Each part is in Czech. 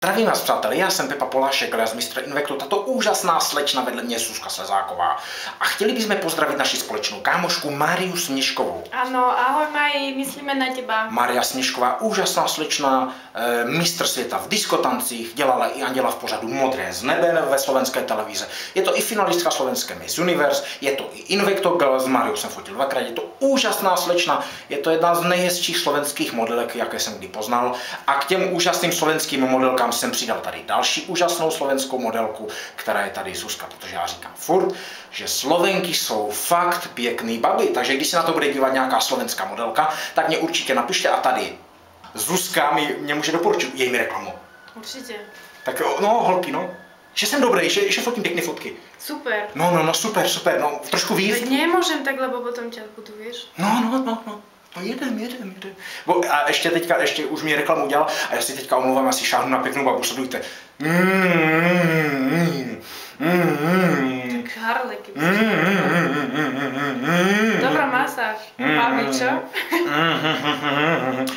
Zdravím vás, přátelé, já jsem Pepa Polášek, alias Mistr Invektu, tato úžasná slečna vedle mě Zuzka Slezáková. A chtěli bychom pozdravit naši společnou kámošku Máriu Sněžkovou. Ano, ahoj Maji, myslíme na těba. Mária Sněžková, úžasná slečna, mistr světa v diskotancích, dělala i Anděla v pořadu Modré z nebe ve slovenské televize. Je to i finalistka slovenské Miss Universe, je to i Invekto Girl, s Máriou jsem fotil dvakrát, je to úžasná slečna, je to jedna z nejhezčích slovenských modelek, jaké jsem kdy poznal. A k těm úžasným slovenským modelkám jsem přidal tady další úžasnou slovenskou modelku, která je tady Zuzka, protože já říkám furt, že Slovenky jsou fakt pěkný baby, takže když se na to bude dívat nějaká slovenská modelka, tak mě určitě napište a tady Zuzka mě může doporučit, jej mi reklamu. Určitě. Tak no, holky, no. Že jsem dobrý, že fotím pěkné fotky. Super. No, super, no, trošku víc. Veď nemôžem tak, lebo potom ťa budu, vieš. No, jedem. A ještě už mi reklamu udělal a já si teďka omlouvám, asi šáhnu na pěknou babu, sledujte. Tak harleky. Dobrá masáž. Babi, čo?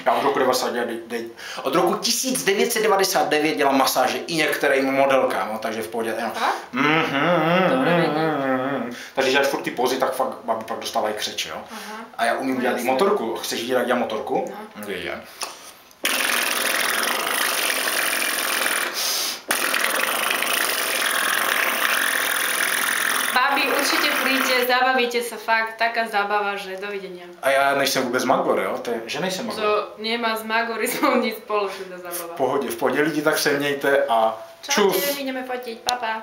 Já od roku 1999 dělám masáže i některým modelkám, no, takže v pohodě. Dobré vědět. Takže děláš furt ty pózy, tak fakt babi pak dostávají křeč, jo. Aha. A já umím dělat i motorku. Chceš vidět, jak dělám motorku? No. Je. Babi, určite príďte, zabavíte sa fakt, taká zábava, že dovidenia. A já nejsem vůbec magor, jo? Že nejsem magor. To nemá s magorizmou nic spoločné, tá zábava. V pohodě, lidi, tak se mějte a čus. Čaute, ideme fotiť, papa.